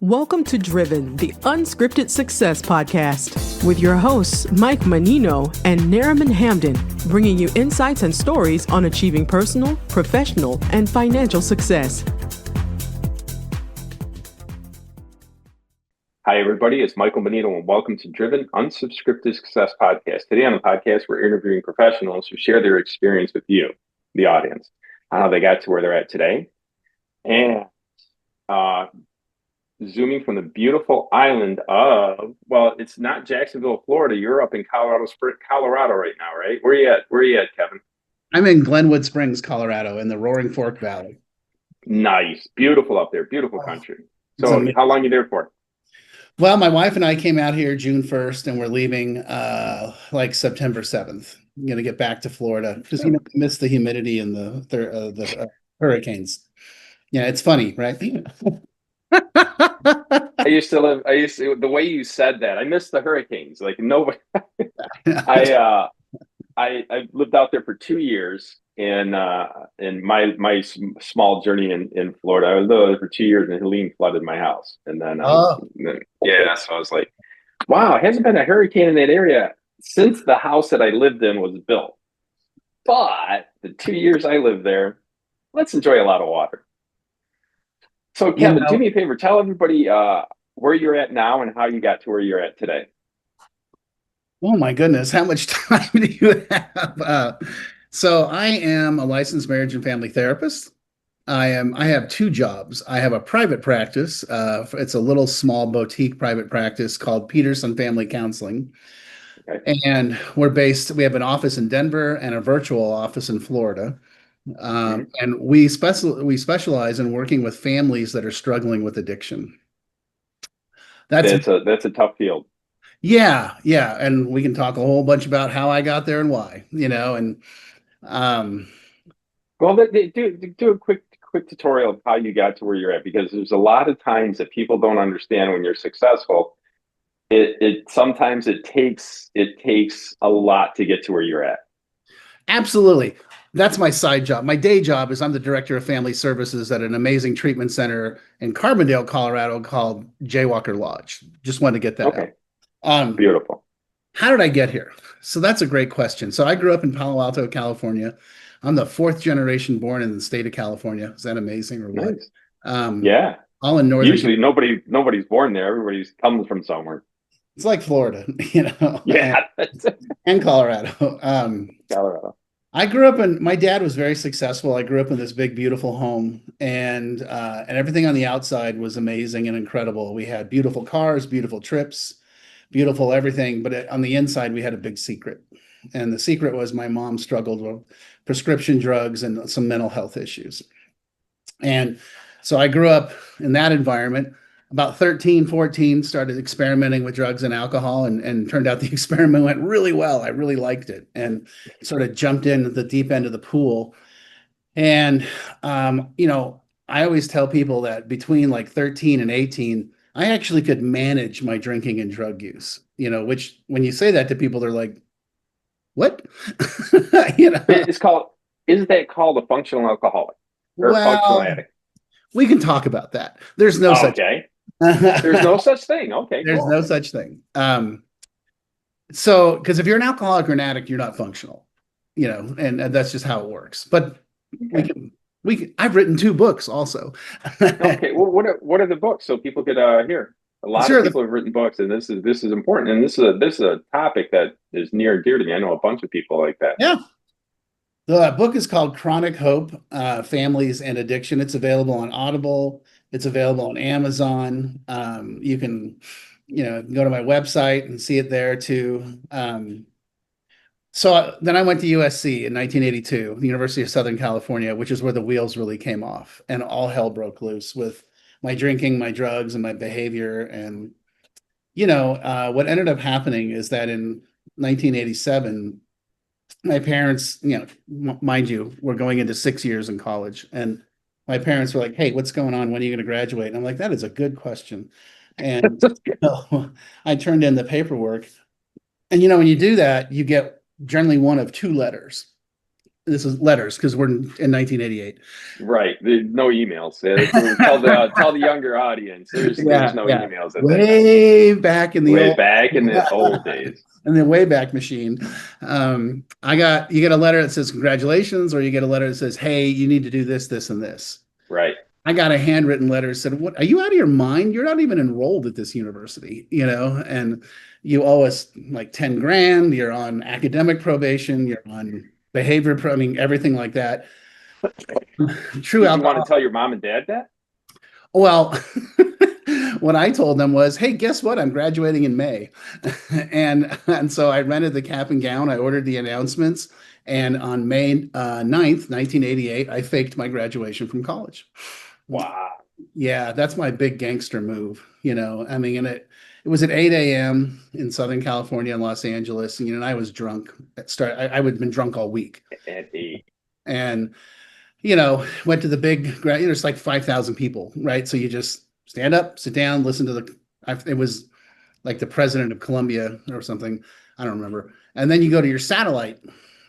Welcome to Driven, the Unscripted Success podcast, with your hosts, Mike Mannino and Nariman Hamden, bringing you insights and stories on achieving personal, professional, and financial success. Hi, everybody. It's Michael Mannino, and welcome to Driven, Unscripted Success podcast. Today on the podcast, we're interviewing professionals who share their experience with you, the audience, on how they got to where they're at today. And zooming from the beautiful island of, well, it's not Jacksonville, Florida. You're up in Colorado right now, right? Where are you at, Kevin? I'm in Glenwood Springs, Colorado, in the Roaring Fork Valley. Nice. Beautiful up there. Beautiful country. So how long are you there for? Well, my wife and I came out here June 1st, and we're leaving like September 7th. I'm going to get back to Florida because miss the humidity and the hurricanes. Yeah, it's funny, right? The way you said that, I miss the hurricanes. Like nobody. I lived out there for 2 years in my small journey in Florida. I was there for 2 years, and Helene flooded my house. And then, so I was like, wow, it hasn't been a hurricane in that area since the house that I lived in was built. But the 2 years I lived there, let's enjoy a lot of water. So, Kevin, do me a favor. Tell everybody where you're at now and how you got to where you're at today. Oh, my goodness. How much time do you have? So I am a licensed marriage and family therapist. I have two jobs. I have a private practice. It's a little small boutique private practice called Petersen Family Counseling. Okay. And we have an office in Denver and a virtual office in Florida. And we specialize in working with families that are struggling with addiction. That's a tough field. Yeah. And we can talk a whole bunch about how I got there and why, and well, do a quick tutorial of how you got to where you're at, because there's a lot of times that people don't understand when you're successful. Sometimes it takes a lot to get to where you're at. Absolutely. That's my side job. My day job is I'm the director of family services at an amazing treatment center in Carbondale, Colorado called Jaywalker Lodge. Just wanted to get that out. Beautiful. How did I get here? So that's a great question. So I grew up in Palo Alto, California. I'm the fourth generation born in the state of California. Is that amazing or what? Nice. Yeah. All in northern. Usually nobody's born there. Everybody's comes from somewhere. It's like Florida, Yeah. And Colorado. Colorado. I grew up my dad was very successful. I grew up in this big, beautiful home, and everything on the outside was amazing and incredible. We had beautiful cars, beautiful trips, beautiful everything. But on the inside, we had a big secret. And the secret was my mom struggled with prescription drugs and some mental health issues. And so I grew up in that environment. About 13, 14, started experimenting with drugs and alcohol, and turned out the experiment went really well. I really liked it and sort of jumped into the deep end of the pool. And, I always tell people that between like 13 and 18, I actually could manage my drinking and drug use, which when you say that to people, they're like, what? Isn't that called a functional alcoholic or functional addict? We can talk about that. There's no such thing. There's no such thing. Okay. There's no such thing. So, because if you're an alcoholic or an addict, you're not functional, and that's just how it works. But I've written 2 books also. Okay. Well, what are the books so people could hear? A lot of people have written books, and this is important. And this is a topic that is near and dear to me. I know a bunch of people like that. Yeah. The book is called Chronic Hope, Families and Addiction. It's available on Audible. It's available on Amazon. You can, go to my website and see it there too. So then I went to USC in 1982, the University of Southern California, which is where the wheels really came off and all hell broke loose with my drinking, my drugs, and my behavior. And, what ended up happening is that in 1987, my parents, mind you, were going into 6 years in college, and my parents were like, hey, what's going on? When are you going to graduate? And I'm like, that is a good question. And I turned in the paperwork. And, when you do that, you get generally one of 2 letters. This is letters because we're in 1988. Right. There's no emails. Tell the younger audience. There's no emails at that time. Way back in the Old days. In the Wayback Machine. You get a letter that says congratulations, or you get a letter that says, hey, you need to do this, this, and this. Right. I got a handwritten letter that said, what, are you out of your mind? You're not even enrolled at this university, and you owe us like 10 grand. You're on academic probation. You're on behavior. Everything like that. True. Did you want to tell your mom and dad that? Well, what I told them was, hey, guess what? I'm graduating in May. and so I rented the cap and gown. I ordered the announcements. And on May 9th, 1988, I faked my graduation from college. Wow. Yeah, that's my big gangster move, and it was at 8 a.m. in Southern California and Los Angeles. And I was drunk. I would have been drunk all week. At 8. And, went to the big, there's like 5,000 people, right? So you just stand up, sit down, listen to it was like the president of Columbia or something. I don't remember. And then you go to your satellite,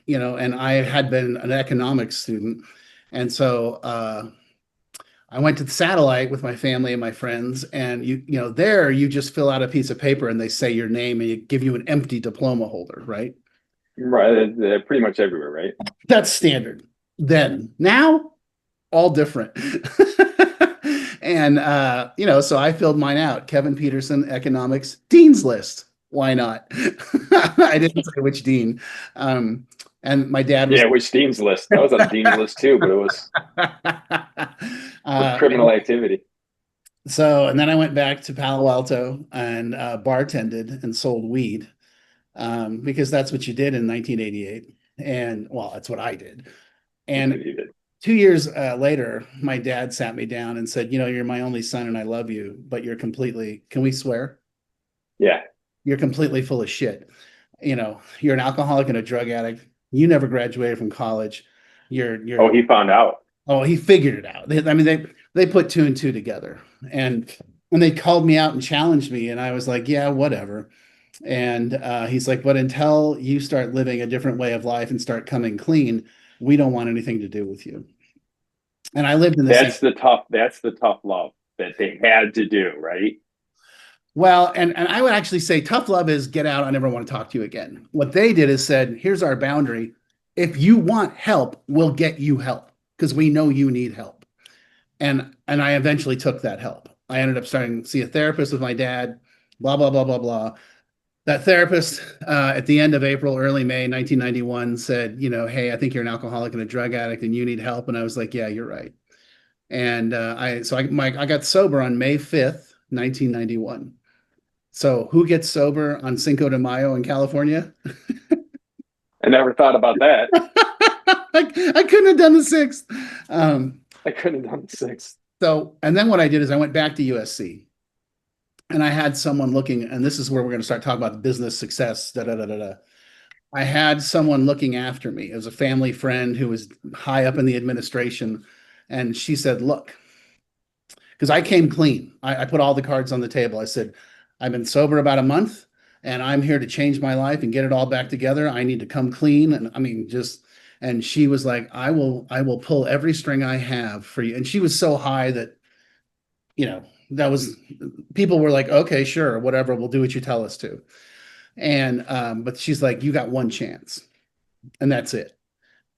and I had been an economics student. And so I went to the satellite with my family and my friends, and there you just fill out a piece of paper and they say your name and you give you an empty diploma holder, right? Right. They're pretty much everywhere, right? That's standard. Then now, all different. And so I filled mine out. Kevin Petersen, economics, dean's list. Why not? I didn't say which dean. And my dad was which dean's list? That was on the dean's list too, but it was criminal activity. So, and then I went back to Palo Alto and bartended and sold weed because that's what you did in 1988. And well, that's what I did. And 2 years later, my dad sat me down and said, you're my only son and I love you, but you're completely, can we swear? Yeah. You're completely full of shit. You're an alcoholic and a drug addict. You never graduated from college. Oh, he found out. Oh, he figured it out. They put 2 and 2 together. And when they called me out and challenged me, and I was like, yeah, whatever. And he's like, but until you start living a different way of life and start coming clean, we don't want anything to do with you. And I lived in that's the tough love that they had to do, right? Well, and I would actually say tough love is get out. I never want to talk to you again. What they did is said, here's our boundary. If you want help, we'll get you help because we know you need help. And I eventually took that help. I ended up starting to see a therapist with my dad, blah, blah, blah, blah, blah. That therapist at the end of April, early May 1991 said, hey, I think you're an alcoholic and a drug addict and you need help. And I was like, yeah, you're right. And I got sober on May 5th, 1991. So who gets sober on Cinco de Mayo in California? I never thought about that. I couldn't have done the 6th. I couldn't have done the 6th. So, and then what I did is I went back to USC. And I had someone looking, and this is where we're going to start talking about business success. I had someone looking after me. It was a family friend who was high up in the administration. And she said, look, because I came clean. I put all the cards on the table. I said, I've been sober about a month and I'm here to change my life and get it all back together. I need to come clean. And and she was like, I will pull every string I have for you. And she was so high that, that was, people were like, okay, sure, whatever, we'll do what you tell us to. And, but she's like, you got one chance and that's it.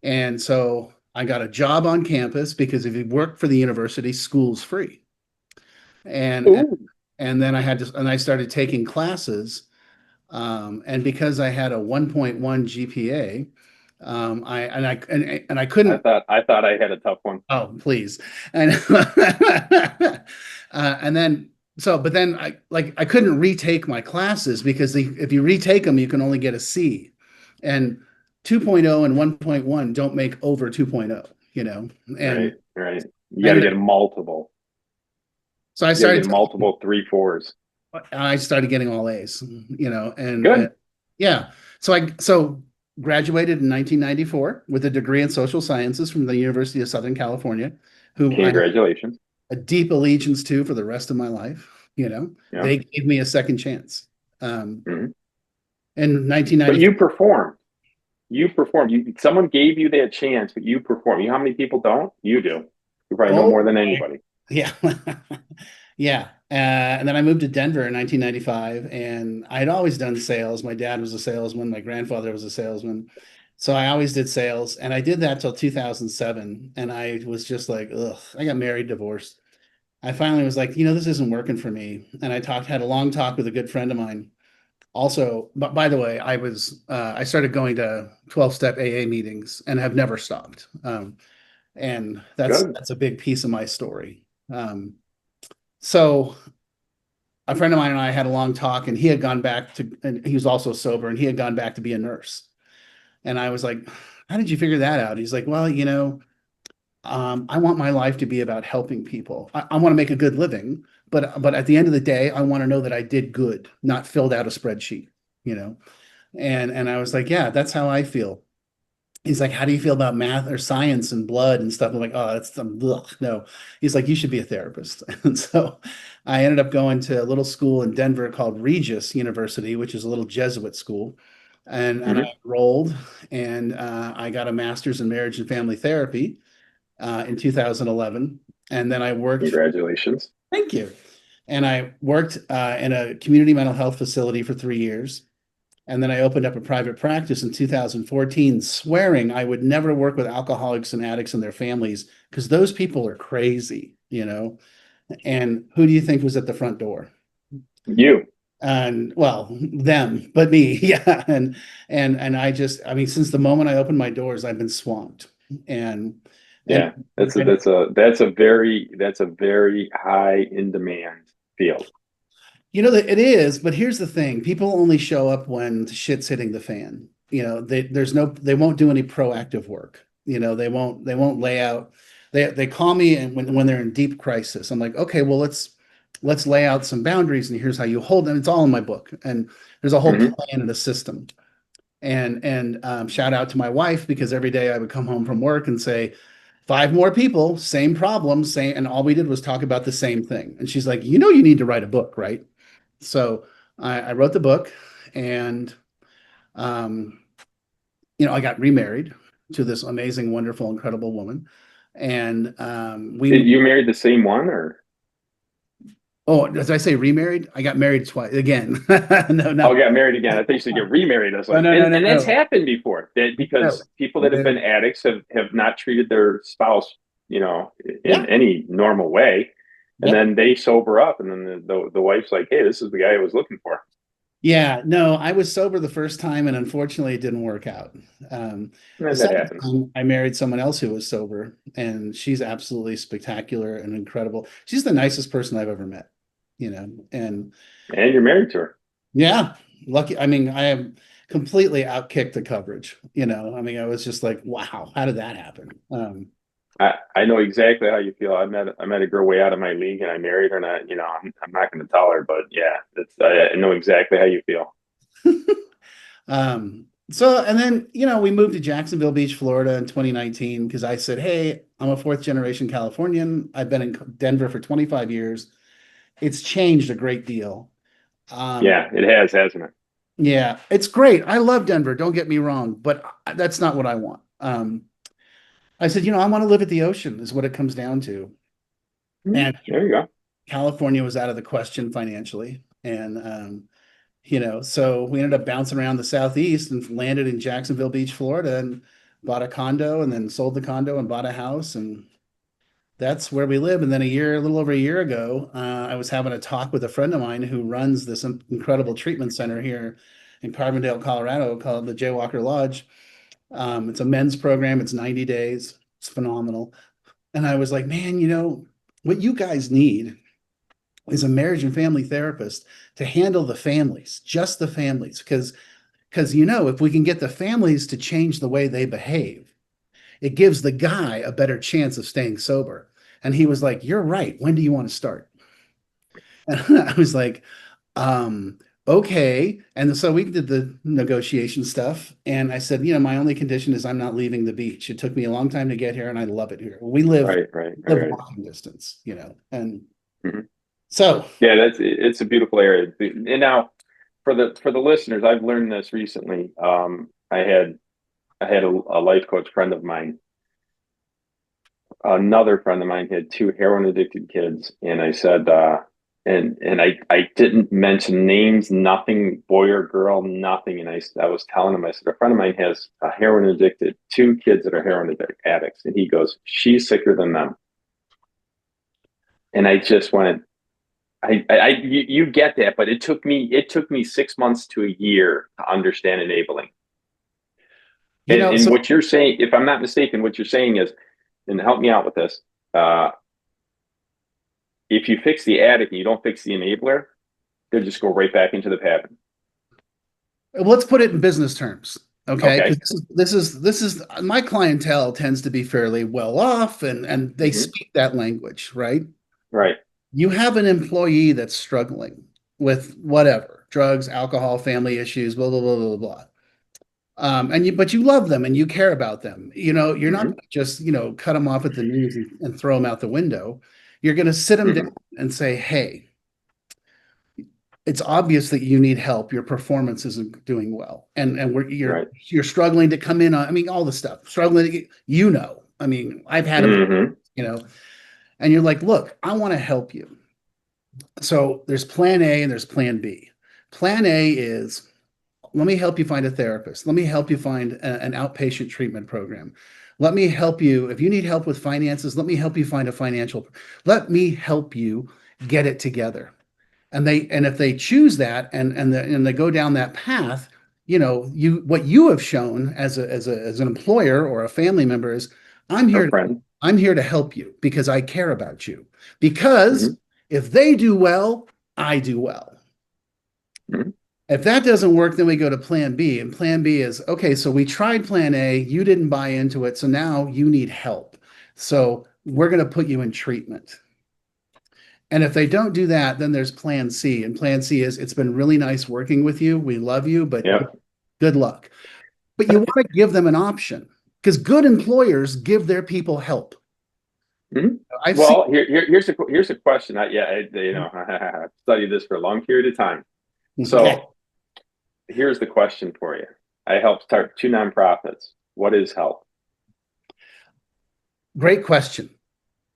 And so I got a job on campus because if you work for the university, school's free. And then I started taking classes. And because I had a 1.1 GPA, I couldn't. I thought I had a tough one. Oh, please. And but then I couldn't retake my classes because if you retake them, you can only get a C, and 2.0 and 1.1 don't make over 2.0, and right. You got to get multiple. So I started multiple 3 4s. I started getting all A's, and good. Yeah. So graduated in 1994 with a degree in social sciences from the University of Southern California, who congratulations. I have a deep allegiance to for the rest of my life. Yeah. They gave me a second chance. In 1990. But you performed. You perform. Someone gave you that chance, but you perform. You know how many people don't? You do. You probably know more Oh, than anybody. yeah. Yeah. And then I moved to Denver in 1995, and I had always done sales. My dad was a salesman. My grandfather was a salesman. So I always did sales, and I did that till 2007. And I was just like, ugh, I got married, divorced. I finally was like, this isn't working for me. And had a long talk with a good friend of mine. Also, but by the way, I started going to 12-step AA meetings and have never stopped. And Good. that's a big piece of my story. So a friend of mine and I had a long talk, and and he was also sober, and he had gone back to be a nurse. And I was like, how did you figure that out? He's like, well, I want my life to be about helping people. I want to make a good living, but at the end of the day, I want to know that I did good, not filled out a spreadsheet, you know? And I was like, yeah, that's how I feel. He's like, how do you feel about math or science and blood and stuff? I'm like, oh, that's no. He's like, you should be a therapist. And so I ended up going to a little school in Denver called Regis University, which is a little Jesuit school. And I Hmm. enrolled, and I got a master's in marriage and family therapy in 2011. And then I worked, Congratulations. thank you. And I worked in a community mental health facility for 3 years. And then I opened up a private practice in 2014, swearing I would never work with alcoholics and addicts and their families because those people are crazy, And who do you think was at the front door? You. And well, them, but me, yeah. And I mean, since the moment I opened my doors, I've been swamped. And and Yeah. That's a very high in demand field. that it is, but here's the thing: people only show up when shit's hitting the fan. They won't do any proactive work. They won't lay out. They call me, and when they're in deep crisis, I'm like, okay, well, let's lay out some boundaries, and here's how you hold them. It's all in my book, and there's a whole Hmm. plan and a system. And shout out to my wife, because every day I would come home from work and say, five more people, same problem, same, and all we did was talk about the same thing. And she's like, you need to write a book, right? So I wrote the book, and um, I got remarried to this amazing, wonderful, incredible woman. And we You married the same one, or? oh, did I say remarried? I got married twice again. No, Oh, not got married again. I think you should get remarried. I was no, like, no, no, no, and that's no, happened before. That no, because people that have been no. addicts have not treated their spouse, in Yeah, any normal way, and yep. then they sober up, and then the wife's like, hey, this is the guy I was looking for. Yeah, no, I was sober the first time, and unfortunately it didn't work out. The And that second happens. time I married someone else who was sober, and she's absolutely spectacular and incredible. She's the nicest person I've ever met, and And you're married to her. yeah, lucky. I mean, I have completely outkicked the coverage, I mean, I was just like, wow, how did that happen? I know exactly how you feel. I met a girl way out of my league, and I married her, and I'm not going to tell her, but yeah, I know exactly how you feel. So, and then, we moved to Jacksonville Beach, Florida in 2019 because I said, hey, I'm a fourth generation Californian. I've been in Denver for 25 years. It's changed a great deal. Um, Yeah, it has, hasn't it? yeah, it's great. I love Denver. Don't get me wrong, but that's not what I want. I said, I want to live at the ocean is what it comes down to. Mhm. And There you go. California was out of the question financially. And, so we ended up bouncing around the Southeast and landed in Jacksonville Beach, Florida, and bought a condo, and then sold the condo and bought a house. And that's where we live. And then a little over a year ago, I was having a talk with a friend of mine who runs this incredible treatment center here in Carbondale, Colorado, called the Jaywalker Lodge. It's a men's program. It's 90 days. It's phenomenal. And I was like, man, what you guys need is a marriage and family therapist to handle the families, just the families. Because if we can get the families to change the way they behave, it gives the guy a better chance of staying sober. And he was like, you're right. When do you want to start? And I was like, um, okay. And so we did the negotiation stuff. And I said, my only condition is I'm not leaving the beach. It took me a long time to get here, and I love it here. We live, Right, right, live right. walking distance, and Mhm. so Yeah, it's a beautiful area. And now for the listeners, I've learned this recently. I had I had a life coach friend of mine. Another friend of mine had two heroin addicted kids, and I said, and I didn't mention names, nothing, boy or girl, nothing. And I was telling him, I said, a friend of mine has a heroin addicted, two kids that are heroin addicts, and he goes, she's sicker than them. And I just went, you get that, but it took me 6 months to a year to understand enabling. And what you're saying, if I'm not mistaken, what you're saying is, and help me out with this, if you fix the addict and you don't fix the enabler, they'll just go right back into the pattern. Let's put it in business terms. Okay. This is my clientele tends to be fairly well off, and they speak that language, right? Right. You have an employee that's struggling with whatever, drugs, alcohol, family issues, blah, blah, blah, blah, blah. But you love them and you care about them. You're not going to just, cut them off at the knees and throw them out the window. You're going to sit them down and say, hey, it's obvious that you need help. Your performance isn't doing well. And you're struggling to come in on, all the stuff, struggling to, I've had them, and you're like, look, I want to help you. So there's plan A and there's plan B. Plan A is, let me help you find a therapist. Let me help you find an outpatient treatment program. Let me help you. If you need help with finances, let me help you find a let me help you get it together. And if they choose that and they go down that path, what you have shown as an employer or a family member is, I'm here to help you because I care about you. Because if they do well, I do well. If that doesn't work, then we go to plan B. And plan B is, okay, so we tried plan A, you didn't buy into it, so now you need help. So we're going to put you in treatment. And if they don't do that, then there's plan C. And plan C is, it's been really nice working with you. We love you, but good luck. But you want to give them an option, because good employers give their people help. Here's a question. I've studied this for a long period of time. So here's the question for you. I helped start 2 nonprofits. What is help? Great question.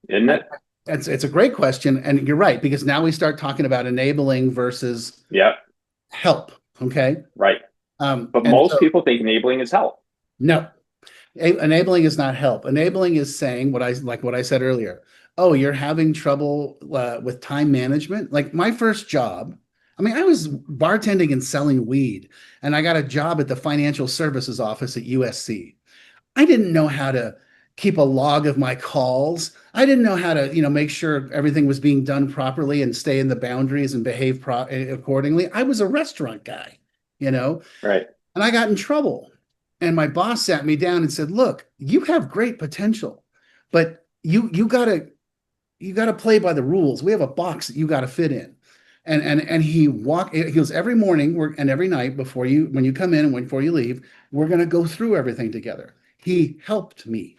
Isn't it? It's a great question. And you're right, because now we start talking about enabling versus help. Okay. Right. But most people think enabling is help. No, enabling is not help. Enabling is saying what I said earlier. Oh, you're having trouble with time management. Like my first job, I was bartending and selling weed, and I got a job at the financial services office at USC. I didn't know how to keep a log of my calls. I didn't know how to, make sure everything was being done properly and stay in the boundaries and behave accordingly. I was a restaurant guy, Right. And I got in trouble. And my boss sat me down and said, look, you have great potential, but you gotta play by the rules. We have a box that you got to fit in. And he goes, every morning and every night when you come in and before you leave, we're going to go through everything together. He helped me.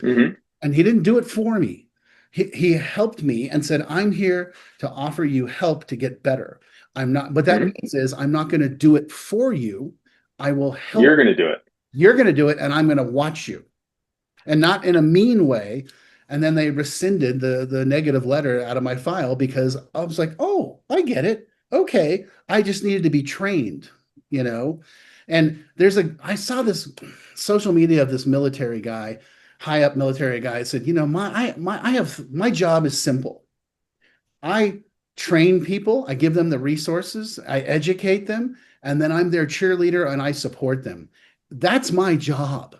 And he didn't do it for me. He helped me and said, I'm here to offer you help to get better. What that means is I'm not going to do it for you. I will help. You're going to do it. You're going to do it. And I'm going to watch you, and not in a mean way. And then they rescinded the negative letter out of my file because I was like, oh, I get it. Okay. I just needed to be trained, and I saw this social media of this military guy, high up military guy, said, my job is simple. I train people. I give them the resources. I educate them. And then I'm their cheerleader and I support them. That's my job.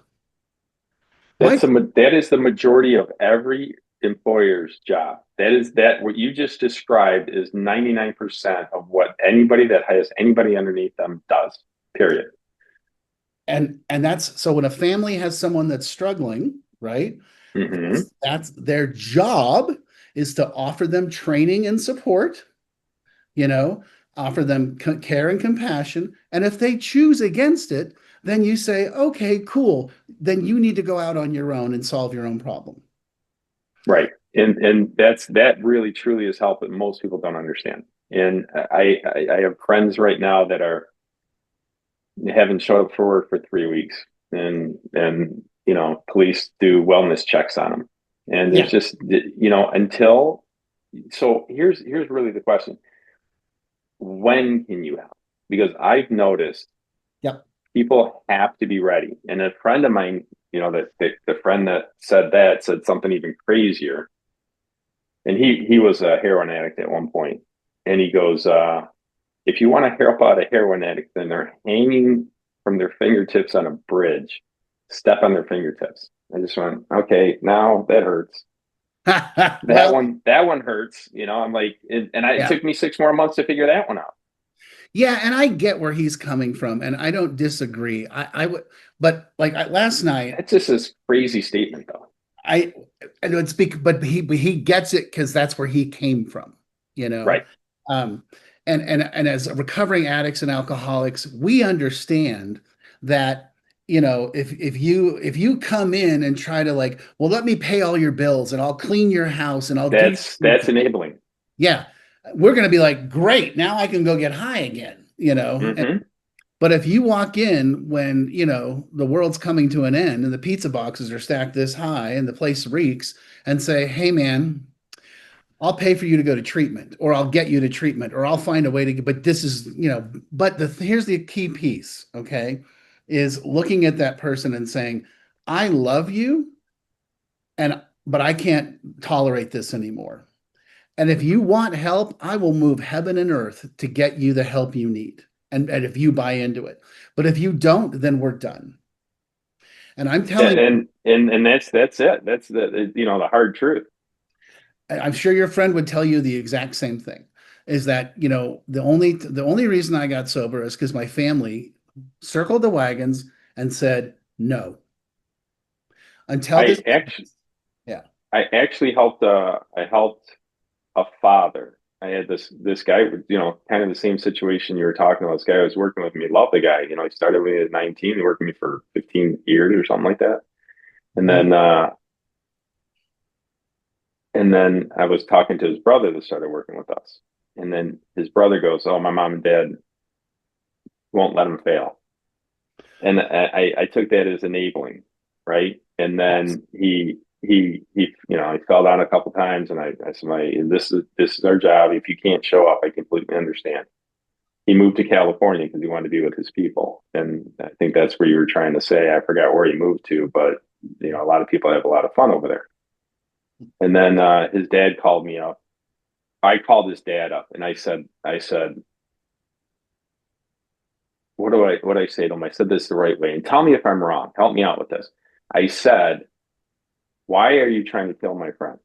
That is the majority of every employer's job. What you just described is 99% of what anybody that has anybody underneath them does, period. And that's, so when a family has someone that's struggling, right? That's their job, is to offer them training and support, offer them care and compassion. And if they choose against it, then you say, okay, cool. Then you need to go out on your own and solve your own problem. Right. And that really truly is help that most people don't understand. And I have friends right now that haven't showed up for work for 3 weeks. and police do wellness checks on them. And Yeah. there's just, so here's really the question. When can you help? Because I've noticed Yep. people have to be ready. And a friend of mine, the friend that said something even crazier. And he was a heroin addict at one point. And he goes, if you want to help out a heroin addict, then they're hanging from their fingertips on a bridge. Step on their fingertips. I just went, okay, now that hurts. Well, that one hurts. I'm like, it yeah. took me 6 more months to figure that one out. Yeah, and I get where he's coming from, and I don't disagree. I would, but like last night, It's just this crazy statement, though. I know but he gets it because that's where he came from, Right. Um, and as recovering addicts and alcoholics, we understand that, if you come in and try to like, well, let me pay all your bills and I'll clean your house and I'll do That's enabling. yeah, we're going to be like, great, now I can go get high again, Mm-hmm. But if you walk in when, the world's coming to an end and the pizza boxes are stacked this high and the place reeks, and say, hey, man, I'll pay for you to go to treatment, or I'll get you to treatment, or I'll find a way to get, but this is, but here's the key piece, okay, is looking at that person and saying, I love you, but I can't tolerate this anymore. And if you want help, I will move heaven and earth to get you the help you need. And if you buy into it. But if you don't, then we're done. And I'm telling you, and that's it. That's the hard truth. I'm sure your friend would tell you the exact same thing, is that, the only reason I got sober is because my family circled the wagons and said no. Until this, yeah. I actually helped a father. I had this guy, kind of the same situation you were talking about. This guy was working with me. Loved the guy. He started with me at 19. He worked with me for 15 years or something like that. And then I was talking to his brother that started working with us. And then his brother goes, "Oh, my mom and dad won't let him fail." And I took that as enabling, right? And then he fell down a couple times, and I said, this is our job. If you can't show up, I completely understand. He moved to California because he wanted to be with his people, and I think that's where you were trying to say. I forgot where he moved to, but a lot of people have a lot of fun over there. And then his dad called me up. I called his dad up, and I said, what do I say to him? I said this the right way, and tell me if I'm wrong. Help me out with this. I said, why are you trying to kill my friend?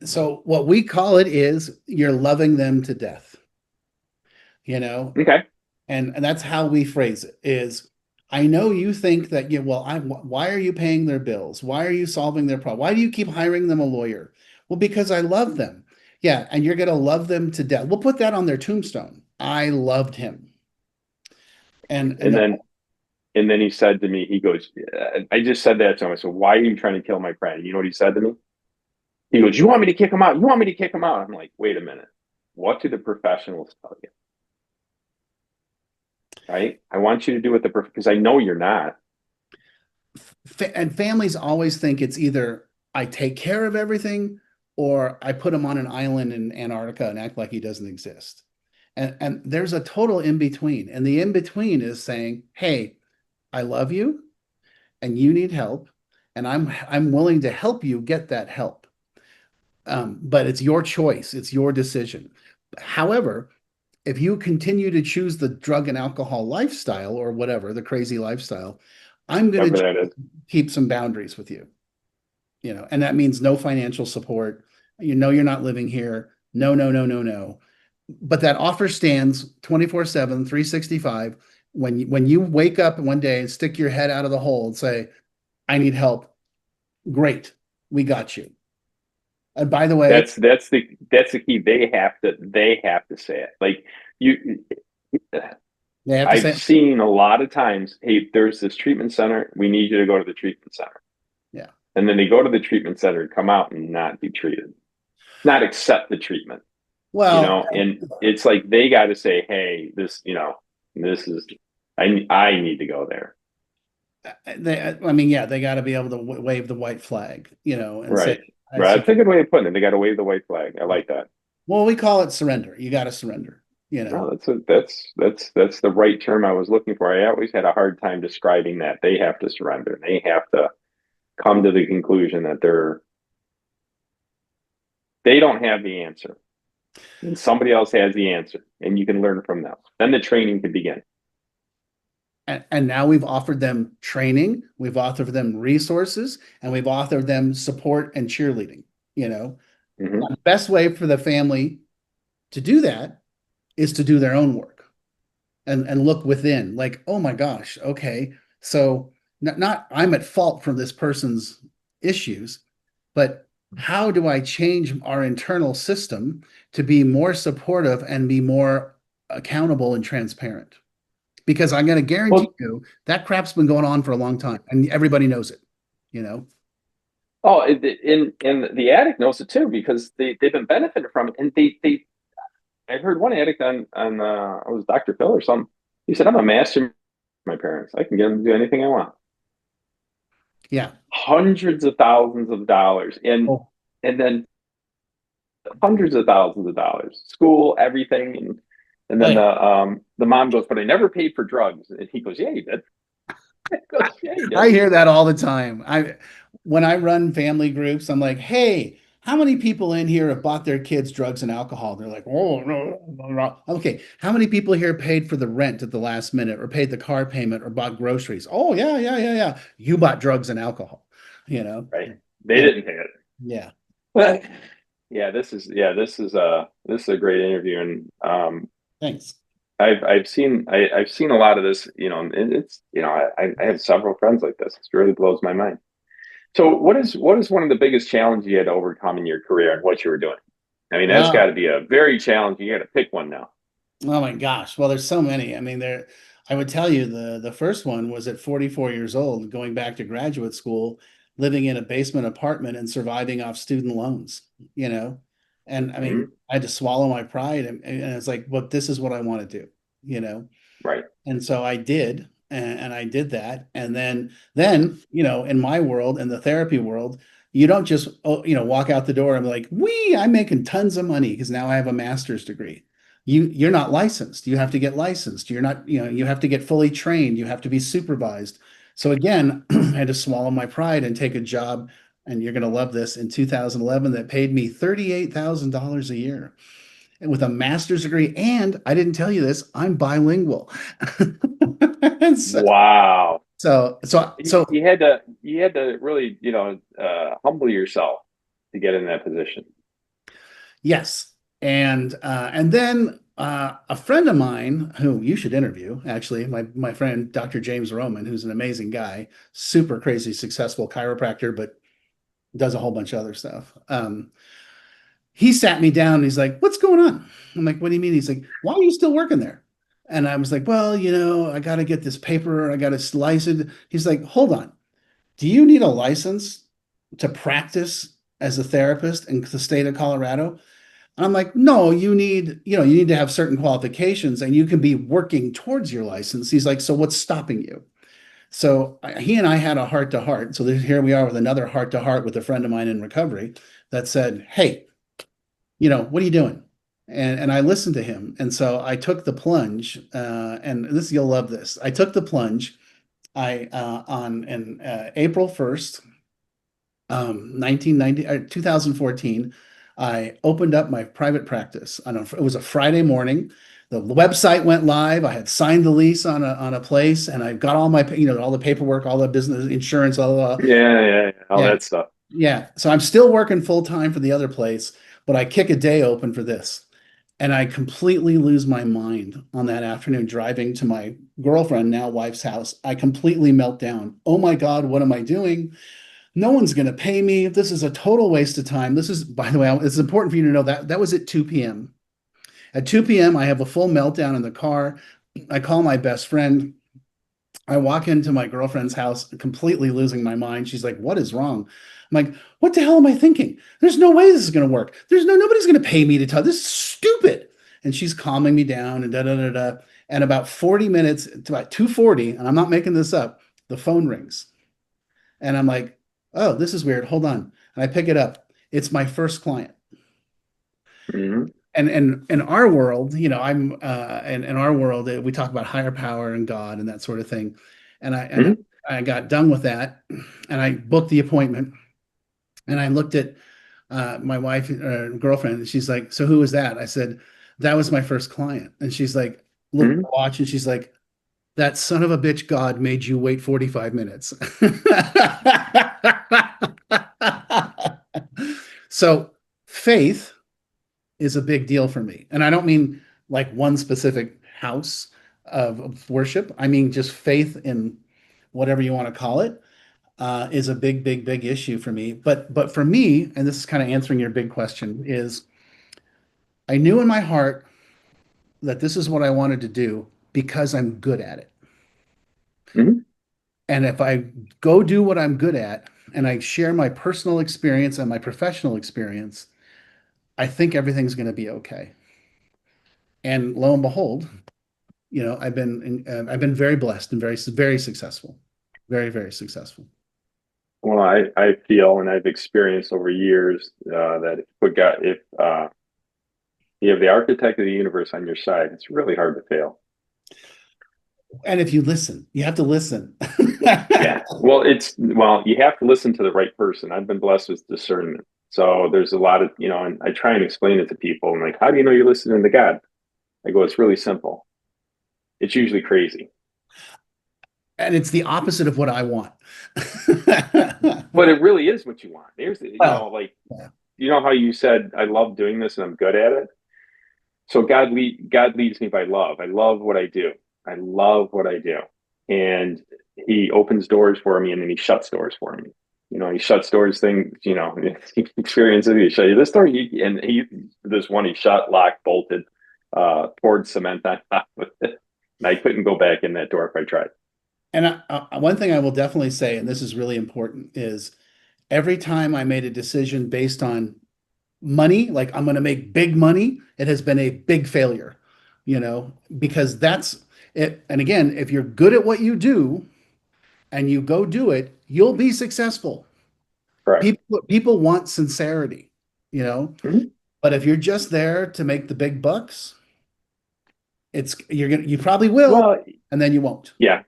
So what we call it is you're loving them to death. Okay. And that's how we phrase it is, I know you think that, why are you paying their bills? Why are you solving their problem? Why do you keep hiring them a lawyer? Well, because I love them. Yeah. And you're going to love them to death. We'll put that on their tombstone. I loved him. And then he said to me, he goes, I just said that to him. I said, why are you trying to kill my friend? You know what he said to me? He goes, you want me to kick him out? You want me to kick him out? I'm like, wait a minute. What do the professionals tell you? Right? I want you to do what because I know you're not. And families always think it's either I take care of everything or I put him on an island in Antarctica and act like he doesn't exist. And there's a total in between. And the in between is saying, hey, I love you and you need help. And I'm willing to help you get that help. But it's your choice. It's your decision. However, if you continue to choose the drug and alcohol lifestyle or whatever, the crazy lifestyle, I'm going to keep some boundaries with you, and that means no financial support. You're not living here. No. But that offer stands 24/7, 365. When you wake up one day and stick your head out of the hole and say, I need help. Great. We got you. And by the way, that's the key. They have to say it. Like I've seen a lot of times, hey, there's this treatment center. We need you to go to the treatment center. Yeah. And then they go to the treatment center and come out and not be treated, not accept the treatment. Well, and it's like they got to say, hey, this is I need to go there. They got to be able to wave the white flag, and say, Right. Right. That's a good way of putting it. They got to wave the white flag. I like that. well, we call it surrender. You got to surrender, No, that's the right term I was looking for. I always had a hard time describing that. They have to surrender. They have to come to the conclusion that they don't have the answer. And somebody else has the answer, and you can learn from them. Then the training can begin. And now we've offered them training, we've offered them resources, and we've offered them support and cheerleading. The best way for the family to do that is to do their own work and look within, like, oh my gosh, okay, so not I'm at fault for this person's issues, but how do I change our internal system to be more supportive and be more accountable and transparent? Because I'm going to guarantee you that crap's been going on for a long time, and everybody knows it. Oh, and the addict knows it too, because they've been benefiting from it, and I heard one addict on it was Dr. Phil or something. He said, "I'm a master. My parents, I can get them to do anything I want." Yeah, hundreds of thousands of dollars, and then hundreds of thousands of dollars, school, everything, and then the mom goes, "But I never paid for drugs," and he goes, "Yeah, you did." Goes, "Yeah, you did." I hear that all the time. When I run family groups, I'm like, "Hey, how many people in here have bought their kids drugs and alcohol?" They're like, "Oh, no." Okay, how many people here paid for the rent at the last minute, or paid the car payment, or bought groceries? Oh, yeah. You bought drugs and alcohol, Right? They didn't pay it. Yeah. Yeah, this is a great interview, and Thanks. I've seen a lot of this, and it's I have several friends like this. It really blows my mind. So what is one of the biggest challenges you had to overcome in your career, and what you were doing? I mean, that's got to be a very challenging. You got to pick one now. Oh my gosh. Well, there's so many. I mean, I would tell you the first one was at 44 years old, going back to graduate school, living in a basement apartment and surviving off student loans, And I mean, I had to swallow my pride, and it's like, well, this is what I want to do, Right. And so I did, and I did that. And then, in my world, in the therapy world, you don't just, walk out the door and be like, I'm making tons of money because now I have a master's degree. You're not licensed. You have to get licensed. You're not, you have to get fully trained. You have to be supervised. So again, I had to swallow my pride and take a job, and you're going to love this, in 2011 that paid me $38,000 a year, and with a master's degree. And I didn't tell you this, I'm bilingual. Wow. So you had to really, humble yourself to get in that position. Yes. And then a friend of mine who you should interview, actually, my friend, Dr. James Roman, who's an amazing guy, super crazy successful chiropractor, but does a whole bunch of other stuff. He sat me down and he's like, "What's going on?" I'm like, "What do you mean?" He's like, "Why are you still working there?" And I was like, "Well, I got to get this paper. I got to license." He's like, "Hold on. Do you need a license to practice as a therapist in the state of Colorado?" I'm like, "No, you need to have certain qualifications, and you can be working towards your license." He's like, "So what's stopping you?" So he and I had a heart to heart. So here we are with another heart to heart with a friend of mine in recovery that said, "Hey, what are you doing?" And I listened to him. And so I took the plunge, and you'll love this. I took the plunge. On April 1st, 2014, I opened up my private practice. It was a Friday morning. The website went live. I had signed the lease on a place, and I got all my, all the paperwork, all the business insurance, all that stuff. Yeah. So I'm still working full time for the other place, but I kick a day open for this. And I completely lose my mind on that afternoon driving to my girlfriend, now wife's house. I completely melt down. Oh my God, what am I doing? No one's going to pay me. This is a total waste of time. This is, by the way, it's important for you to know that was at 2 p.m. At 2 p.m., I have a full meltdown in the car. I call my best friend. I walk into my girlfriend's house, completely losing my mind. She's like, "What is wrong?" I'm like, "What the hell am I thinking? There's no way this is going to work. Nobody's going to pay me to tell. This is stupid." And she's calming me down and da da da da. And about 40 minutes, to about 2:40, and I'm not making this up, the phone rings. And I'm like, oh, this is weird. Hold on. And I pick it up. It's my first client. Mm-hmm. And in our world, I'm in our world, we talk about higher power and God and that sort of thing. And I got done with that, and I booked the appointment, and I looked at my wife, girlfriend, and she's like, "So who was that?" I said, "That was my first client." And she's like, "Look, Mm-hmm. watch," and she's like, "That son of a bitch, God made you wait 45 minutes." So faith is a big deal for me. And I don't mean like one specific house of worship. I mean just faith in whatever you want to call it, is a big, big, big issue for me. But for me, and this is kind of answering your big question, is I knew in my heart that this is what I wanted to do because I'm good at it. Mm-hmm. And if I go do what I'm good at and I share my personal experience and my professional experience, I think everything's going to be okay. And lo and behold, I've been very blessed and very, very successful, very, very successful. Well, I feel, and I've experienced over years, that if you have the architect of the universe on your side, it's really hard to fail. And if you listen, you have to listen. Yeah. Well, you have to listen to the right person. I've been blessed with discernment. So there's a lot of, and I try and explain it to people. And like, how do you know you're listening to God? I go, it's really simple. It's usually crazy. And it's the opposite of what I want. But it really is what you want. There's, yeah. you know how you said, I love doing this and I'm good at it. So God leads me by love. I love what I do. I love what I do. And he opens doors for me and then he shuts doors for me. He shuts doors things, experiences. He show you this door. This one he shut, locked, bolted, poured cement on top of it. And I couldn't go back in that door if I tried. And one thing I will definitely say, and this is really important, is every time I made a decision based on money, like I'm going to make big money, it has been a big failure, because that's it. And again, if you're good at what you do and you go do it, you'll be successful. Correct. People want sincerity, Mm-hmm. but if you're just there to make the big bucks, you probably will, Well, and then you won't. yeah.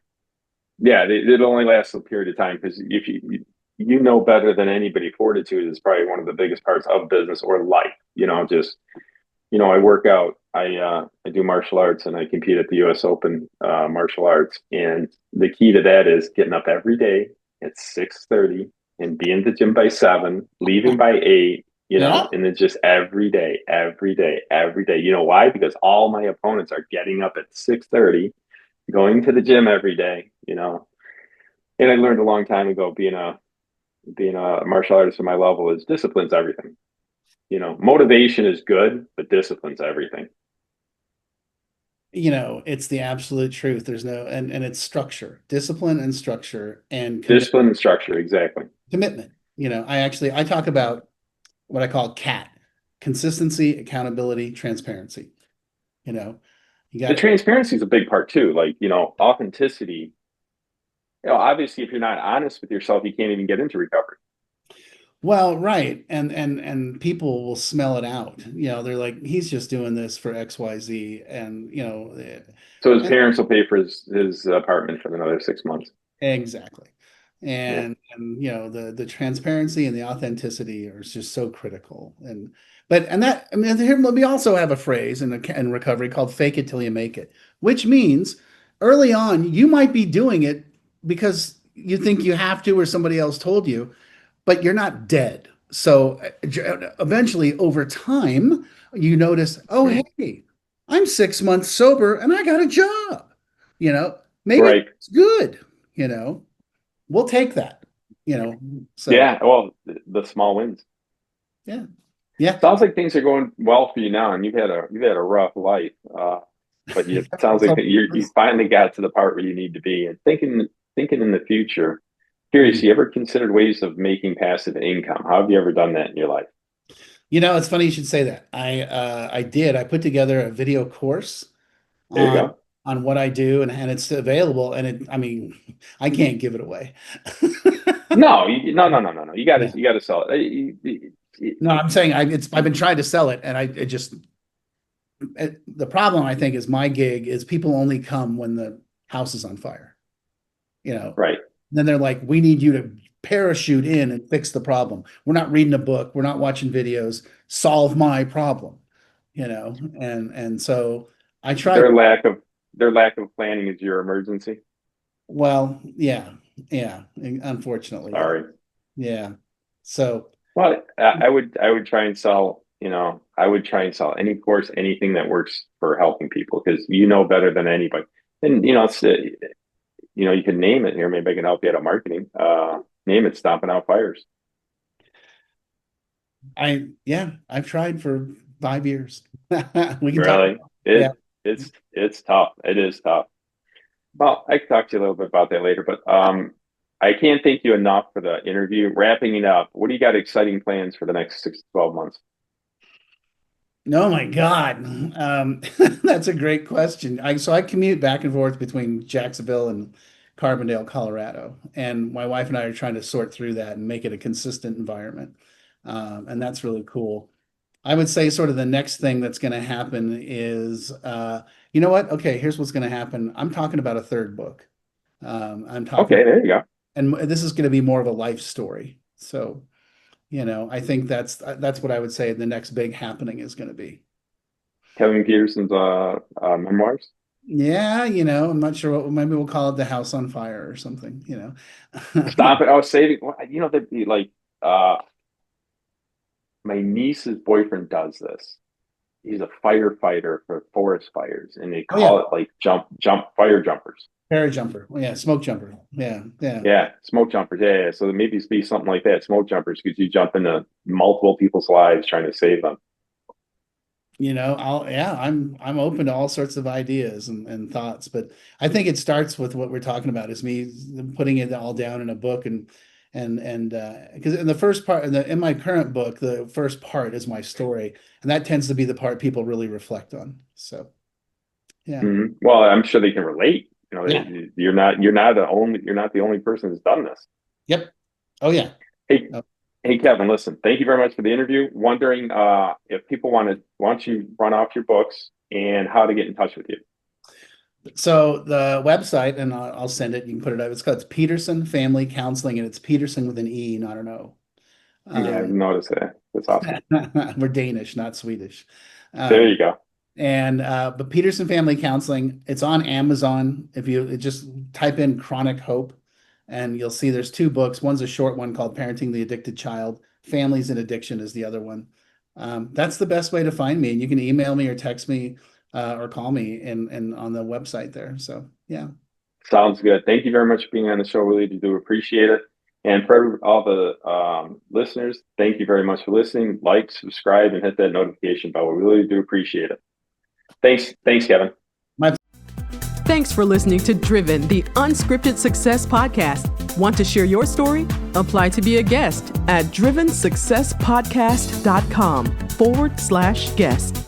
Yeah, it'll only last a period of time because if you know better than anybody, fortitude is probably one of the biggest parts of business or life. I work out, I do martial arts, and I compete at the U.S. Open martial arts. And the key to that is getting up every day at 6:30 and being at the gym by 7, leaving by 8. Yeah. And then just every day, every day, every day. You know why? Because all my opponents are getting up at 6:30, going to the gym every day. And I learned a long time ago, being a martial artist at my level, is discipline's everything. Motivation is good, but discipline's everything. It's the absolute truth. There's no, and it's structure, discipline and structure and Discipline and structure, exactly. commitment. I talk about what I call CAT: consistency, accountability, transparency. The transparency is a big part too. Like, authenticity. Obviously, if you're not honest with yourself, you can't even get into recovery. Well, right. And people will smell it out. They're like, he's just doing this for XYZ. And, So his parents will pay for his apartment for another 6 months. Exactly. And the transparency and the authenticity are just so critical. Let me also have a phrase in recovery called fake it till you make it, which means early on you might be doing it because you think you have to or somebody else told you, but you're not dead. So eventually over time you notice, oh, hey, I'm 6 months sober and I got a job. Maybe Right. it's good. We'll take that. So yeah. Well, the small wins. Yeah. Yeah. Sounds like things are going well for you now, and you've had a rough life. But it sounds like you finally got to the part where you need to be, and thinking in the future. Curious, you ever considered ways of making passive income? How have you ever done that in your life? It's funny you should say that. I did. I put together a video course There you go. on what I do, and it's available. And I can't give it away. No. You got to Yeah. you got to sell it. No, I'm saying I've been trying to sell it, and the problem I think is my gig is people only come when the house is on fire. Right. Then they're like, we need you to parachute in and fix the problem. We're not reading a book. We're not watching videos. Solve my problem. And so I try. Their lack of planning is your emergency. Well, yeah, unfortunately. Sorry. Yeah. So. Well, I would try and sell. I would try and sell any course, anything that works for helping people, because better than anybody. And it's you can name it here. Maybe I can help you out of marketing. Name it, stomping out fires. I've tried for 5 years. We can really? It's tough. It is tough. Well, I can talk to you a little bit about that later, but I can't thank you enough for the interview. Wrapping it up, what do you got exciting plans for the next 6 to 12 months? Oh my God. That's a great question. I commute back and forth between Jacksonville and Carbondale, Colorado, and my wife and I are trying to sort through that and make it a consistent environment. And that's really cool. I would say sort of the next thing that's going to happen is, you know what? Okay, here's what's going to happen. I'm talking about a third book. Okay, there you go. And this is going to be more of a life story. So, I think that's what I would say the next big happening is going to be. Kevin Petersen's memoirs? Yeah, I'm not sure maybe we'll call it The House on Fire or something, Stop it. I was saving, that'd be like, my niece's boyfriend does this. He's a firefighter for forest fires, and they call it like jump fire jumpers. Fire jumper. Yeah, smoke jumper. Yeah. Yeah, smoke jumpers. Yeah. So maybe it's be something like that, smoke jumpers, because you jump into multiple people's lives trying to save them. I'm open to all sorts of ideas and thoughts, but I think it starts with what we're talking about is me putting it all down in a book and because in the first part in my current book, the first part is my story, and that tends to be the part people really reflect on. So, yeah. Mm-hmm. Well, I'm sure they can relate. You're not the only person who's done this. Yep. Oh yeah. Hey, Kevin, listen, thank you very much for the interview. Wondering if people want you to run off your books and how to get in touch with you. So the website, and I'll send it. You can put it up. It's Petersen Family Counseling, and it's Petersen with an E, not an O. Yeah, I've noticed that. That's awesome. We're Danish, not Swedish. There you go. And but Petersen Family Counseling, it's on Amazon. If you just type in Chronic Hope, and you'll see there's 2 books. One's a short one called Parenting the Addicted Child. Families in Addiction is the other one. That's the best way to find me. And you can email me or text me or call me and on the website there. So, yeah. Sounds good. Thank you very much for being on the show. Really do appreciate it. And for all the listeners, thank you very much for listening. Like, subscribe, and hit that notification bell. We really do appreciate it. Thanks, Kevin. Thanks for listening to Driven, the Unscripted Success Podcast. Want to share your story? Apply to be a guest at drivensuccesspodcast.com/guest.